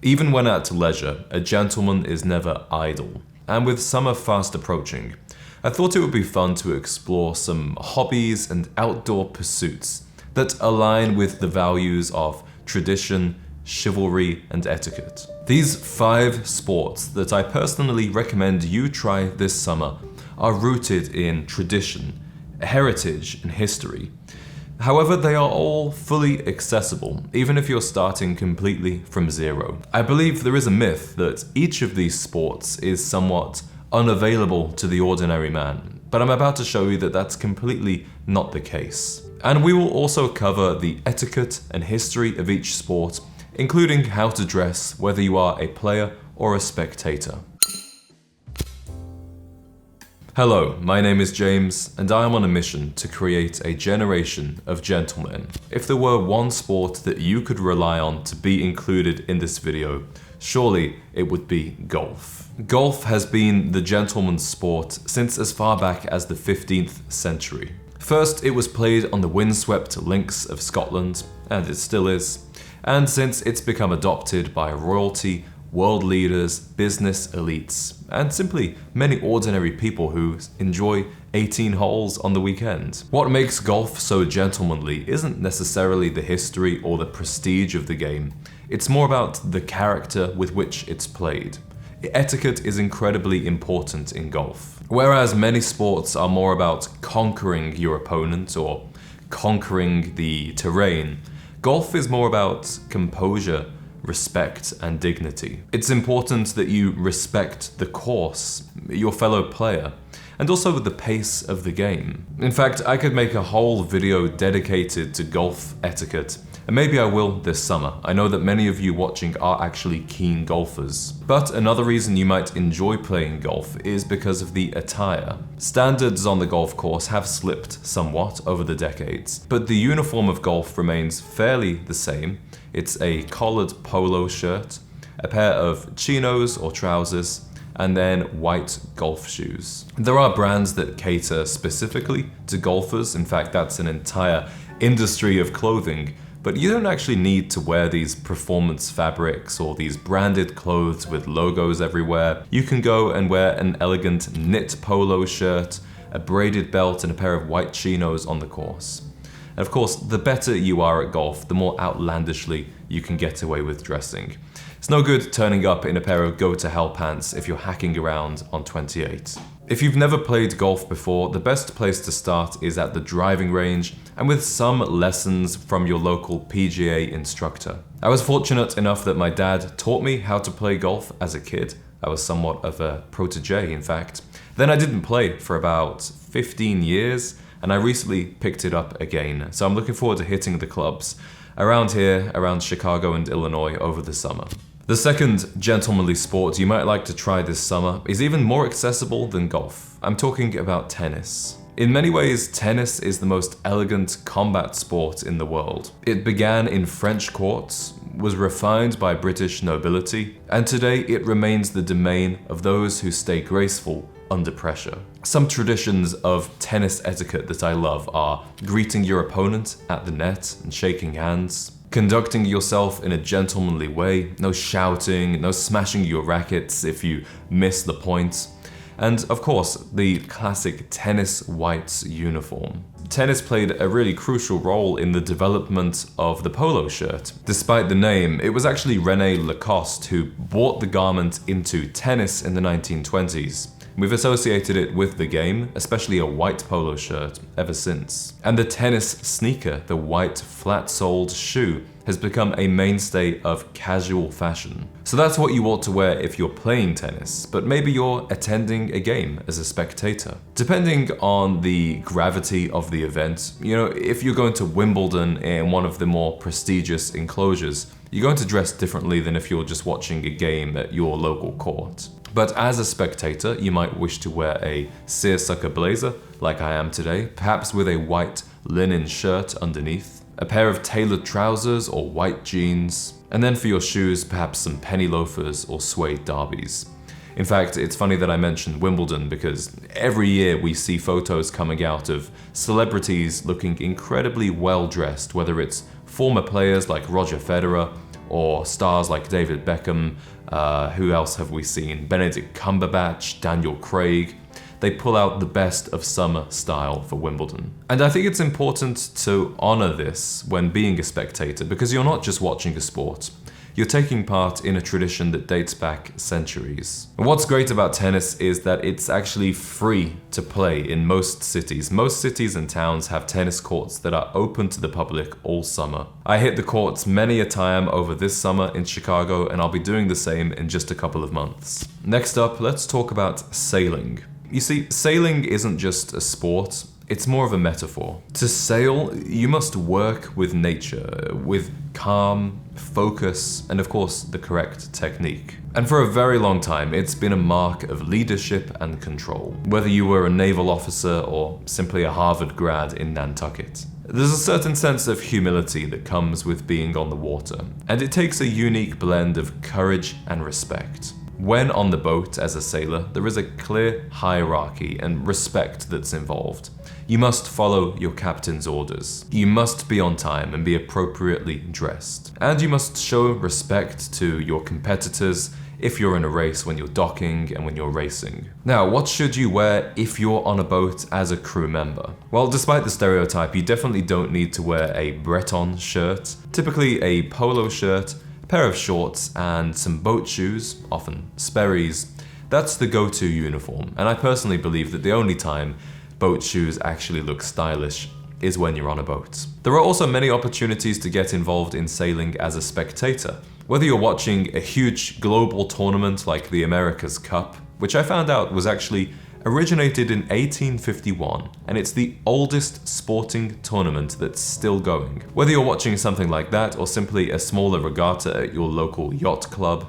Even when at leisure, a gentleman is never idle. And with summer fast approaching, I thought it would be fun to explore some hobbies and outdoor pursuits that align with the values of tradition, chivalry, and etiquette. These 5 sports that I personally recommend you try this summer are rooted in tradition, heritage, and history. However, they are all fully accessible, even if you're starting completely from zero. I believe there is a myth that each of these sports is somewhat unavailable to the ordinary man, but I'm about to show you that that's completely not the case. And we will also cover the etiquette and history of each sport, including how to dress, whether you are a player or a spectator. Hello, my name is James, and I am on a mission to create a generation of gentlemen. If there were one sport that you could rely on to be included in this video, surely it would be golf. Golf has been the gentleman's sport since as far back as the 15th century. First, it was played on the windswept links of Scotland, and it still is. And since it's become adopted by royalty, world leaders, business elites, and simply many ordinary people who enjoy 18 holes on the weekend. What makes golf so gentlemanly isn't necessarily the history or the prestige of the game, it's more about the character with which it's played. Etiquette is incredibly important in golf. Whereas many sports are more about conquering your opponent or conquering the terrain, golf is more about composure, respect, and dignity. It's important that you respect the course, your fellow player, and also the pace of the game. In fact, I could make a whole video dedicated to golf etiquette, and maybe I will this summer. I know that many of you watching are actually keen golfers. But another reason you might enjoy playing golf is because of the attire. Standards on the golf course have slipped somewhat over the decades, but the uniform of golf remains fairly the same. It's a collared polo shirt, a pair of chinos or trousers, and then white golf shoes. There are brands that cater specifically to golfers. In fact, that's an entire industry of clothing. But you don't actually need to wear these performance fabrics or these branded clothes with logos everywhere. You can go and wear an elegant knit polo shirt, a braided belt, and a pair of white chinos on the course. And of course, the better you are at golf, the more outlandishly you can get away with dressing. It's no good turning up in a pair of go-to-hell pants if you're hacking around on 28. If you've never played golf before, the best place to start is at the driving range and with some lessons from your local PGA instructor. I was fortunate enough that my dad taught me how to play golf as a kid. I was somewhat of a protege, in fact. Then I didn't play for about 15 years, and I recently picked it up again. So I'm looking forward to hitting the clubs around here, around Chicago and Illinois over the summer. The second gentlemanly sport you might like to try this summer is even more accessible than golf. I'm talking about tennis. In many ways, tennis is the most elegant combat sport in the world. It began in French courts, was refined by British nobility, and today it remains the domain of those who stay graceful under pressure. Some traditions of tennis etiquette that I love are greeting your opponent at the net and shaking hands, conducting yourself in a gentlemanly way, no shouting, no smashing your rackets if you miss the point, and of course, the classic tennis white uniform. Tennis played a really crucial role in the development of the polo shirt. Despite the name, it was actually René Lacoste who brought the garment into tennis in the 1920s. We've associated it with the game, especially a white polo shirt, ever since. And the tennis sneaker, the white flat-soled shoe, has become a mainstay of casual fashion. So that's what you ought to wear if you're playing tennis, but maybe you're attending a game as a spectator. Depending on the gravity of the event, if you're going to Wimbledon in one of the more prestigious enclosures, you're going to dress differently than if you're just watching a game at your local court. But as a spectator, you might wish to wear a seersucker blazer, like I am today, perhaps with a white linen shirt underneath, a pair of tailored trousers or white jeans, and then for your shoes, perhaps some penny loafers or suede derbies. In fact, it's funny that I mentioned Wimbledon because every year we see photos coming out of celebrities looking incredibly well dressed, whether it's former players like Roger Federer or stars like David Beckham. Who else have we seen? Benedict Cumberbatch, Daniel Craig. They pull out the best of summer style for Wimbledon. And I think it's important to honor this when being a spectator, because you're not just watching a sport. You're taking part in a tradition that dates back centuries. And what's great about tennis is that it's actually free to play in most cities. Most cities and towns have tennis courts that are open to the public all summer. I hit the courts many a time over this summer in Chicago, and I'll be doing the same in just a couple of months. Next up, let's talk about sailing. You see, sailing isn't just a sport, it's more of a metaphor. To sail, you must work with nature, with calm, focus, and of course, the correct technique. And for a very long time, it's been a mark of leadership and control, whether you were a naval officer or simply a Harvard grad in Nantucket. There's a certain sense of humility that comes with being on the water, and it takes a unique blend of courage and respect. When on the boat as a sailor, there is a clear hierarchy and respect that's involved. You must follow your captain's orders. You must be on time and be appropriately dressed. And you must show respect to your competitors if you're in a race, when you're docking and when you're racing. Now, what should you wear if you're on a boat as a crew member? Well, despite the stereotype, you definitely don't need to wear a Breton shirt. Typically a polo shirt, pair of shorts, and some boat shoes, often Sperry's. That's the go-to uniform, and I personally believe that the only time boat shoes actually look stylish is when you're on a boat. There are also many opportunities to get involved in sailing as a spectator. Whether you're watching a huge global tournament like the America's Cup, which I found out was actually originated in 1851, and it's the oldest sporting tournament that's still going. Whether you're watching something like that or simply a smaller regatta at your local yacht club,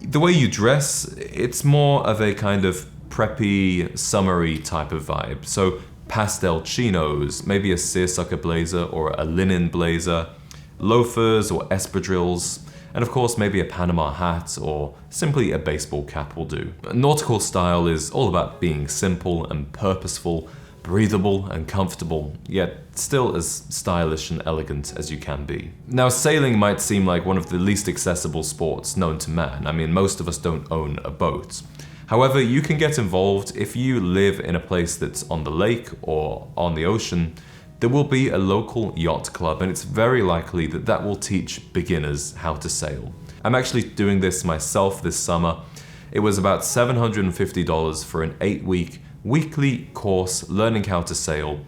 the way you dress, it's more of a kind of preppy, summery type of vibe. So pastel chinos, maybe a seersucker blazer or a linen blazer, loafers or espadrilles, and of course maybe a Panama hat or simply a baseball cap will do. Nautical style is all about being simple and purposeful, breathable and comfortable, yet still as stylish and elegant as you can be. Now, sailing might seem like one of the least accessible sports known to man. I mean, most of us don't own a boat. However, you can get involved if you live in a place that's on the lake or on the ocean. There will be a local yacht club, and it's very likely that that will teach beginners how to sail. I'm actually doing this myself this summer. It was about $750 for an 8-week weekly course learning how to sail.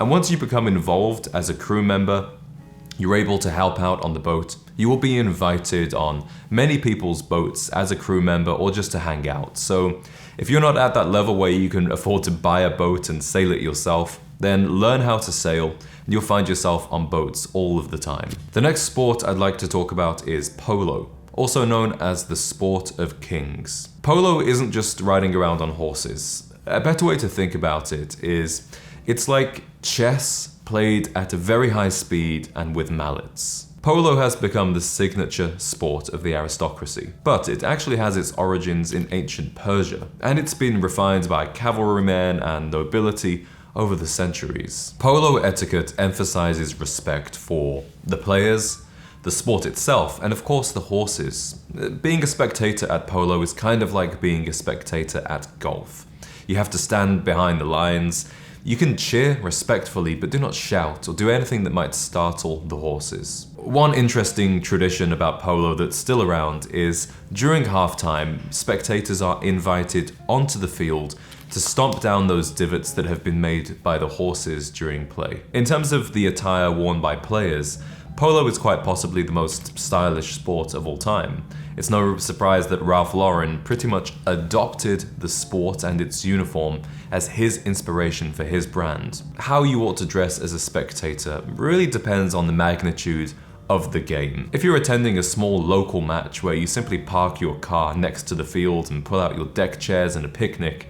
And once you become involved as a crew member, you're able to help out on the boat. You will be invited on many people's boats as a crew member or just to hang out. So if you're not at that level where you can afford to buy a boat and sail it yourself, then learn how to sail and you'll find yourself on boats all of the time. The next sport I'd like to talk about is polo, also known as the sport of kings. Polo isn't just riding around on horses. A better way to think about it is it's like chess played at a very high speed and with mallets. Polo has become the signature sport of the aristocracy, but it actually has its origins in ancient Persia, and it's been refined by cavalrymen and nobility over the centuries. Polo etiquette emphasizes respect for the players, the sport itself, and of course the horses. Being a spectator at polo is kind of like being a spectator at golf. You have to stand behind the lines. You can cheer respectfully, but do not shout or do anything that might startle the horses. One interesting tradition about polo that's still around is during halftime, spectators are invited onto the field to stomp down those divots that have been made by the horses during play. In terms of the attire worn by players, polo is quite possibly the most stylish sport of all time. It's no surprise that Ralph Lauren pretty much adopted the sport and its uniform as his inspiration for his brand. How you ought to dress as a spectator really depends on the magnitude of the game. If you're attending a small local match where you simply park your car next to the field and pull out your deck chairs and a picnic,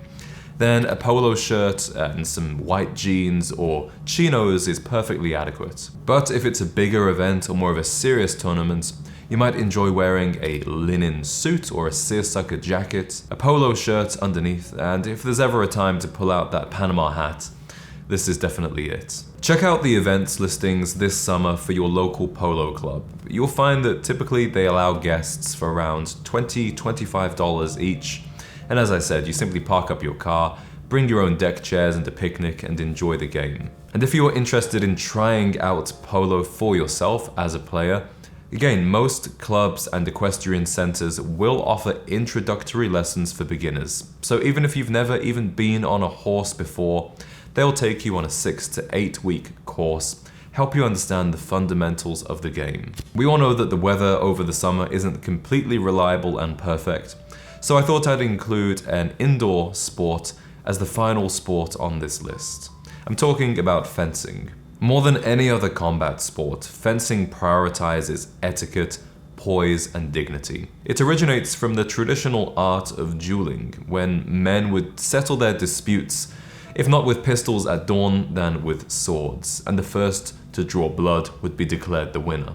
then a polo shirt and some white jeans or chinos is perfectly adequate. But if it's a bigger event or more of a serious tournament, you might enjoy wearing a linen suit or a seersucker jacket, a polo shirt underneath, and if there's ever a time to pull out that Panama hat, this is definitely it. Check out the events listings this summer for your local polo club. You'll find that typically they allow guests for around $20–25 each. And as I said, you simply park up your car, bring your own deck chairs and a picnic and enjoy the game. And if you are interested in trying out polo for yourself as a player, again, most clubs and equestrian centers will offer introductory lessons for beginners. So even if you've never even been on a horse before, they'll take you on a 6 to 8 week course, help you understand the fundamentals of the game. We all know that the weather over the summer isn't completely reliable and perfect, so I thought I'd include an indoor sport as the final sport on this list. I'm talking about fencing. More than any other combat sport, fencing prioritizes etiquette, poise, and dignity. It originates from the traditional art of dueling, when men would settle their disputes, if not with pistols at dawn, then with swords, and the first to draw blood would be declared the winner.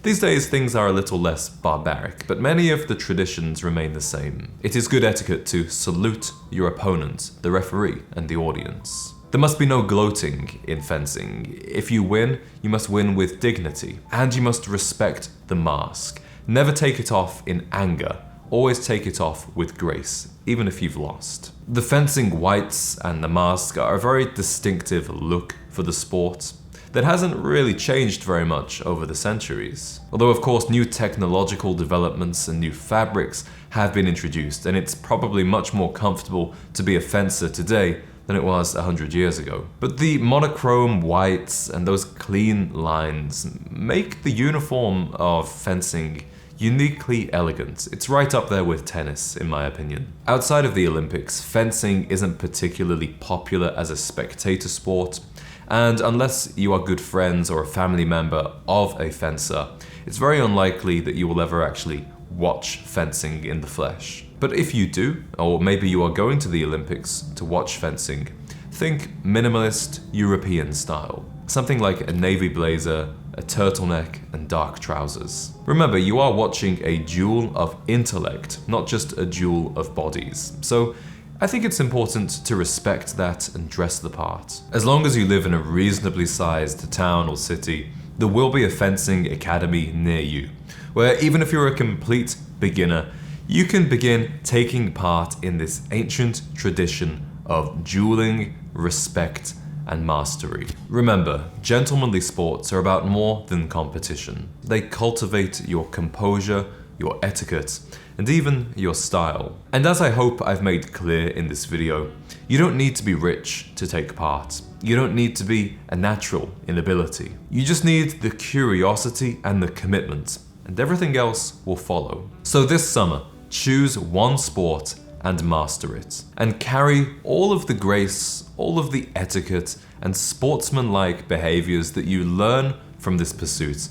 These days things are a little less barbaric, but many of the traditions remain the same. It is good etiquette to salute your opponent, the referee, and the audience. There must be no gloating in fencing. If you win, you must win with dignity, and you must respect the mask. Never take it off in anger. Always take it off with grace, even if you've lost. The fencing whites and the mask are a very distinctive look for the sport that hasn't really changed very much over the centuries. Although of course new technological developments and new fabrics have been introduced, and it's probably much more comfortable to be a fencer today than it was 100 years ago. But the monochrome whites and those clean lines make the uniform of fencing uniquely elegant. It's right up there with tennis, in my opinion. Outside of the Olympics, fencing isn't particularly popular as a spectator sport, and unless you are good friends or a family member of a fencer, it's very unlikely that you will ever actually watch fencing in the flesh. But if you do, or maybe you are going to the Olympics to watch fencing, think minimalist European style. Something like a navy blazer, a turtleneck, and dark trousers. Remember, you are watching a duel of intellect, not just a duel of bodies. So I think it's important to respect that and dress the part. As long as you live in a reasonably sized town or city, there will be a fencing academy near you, where even if you're a complete beginner, you can begin taking part in this ancient tradition of dueling, respect, and mastery. Remember, gentlemanly sports are about more than competition. They cultivate your composure, your etiquette, and even your style. And as I hope I've made clear in this video, you don't need to be rich to take part. You don't need to be a natural in ability. You just need the curiosity and the commitment, and everything else will follow. So this summer, choose one sport and master it, and carry all of the grace, all of the etiquette, and sportsmanlike behaviors that you learn from this pursuit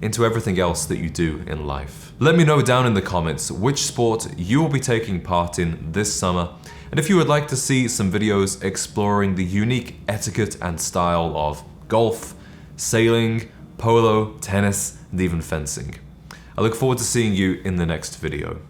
into everything else that you do in life. Let me know down in the comments which sport you will be taking part in this summer, and if you would like to see some videos exploring the unique etiquette and style of golf, sailing, polo, tennis, and even fencing. I look forward to seeing you in the next video.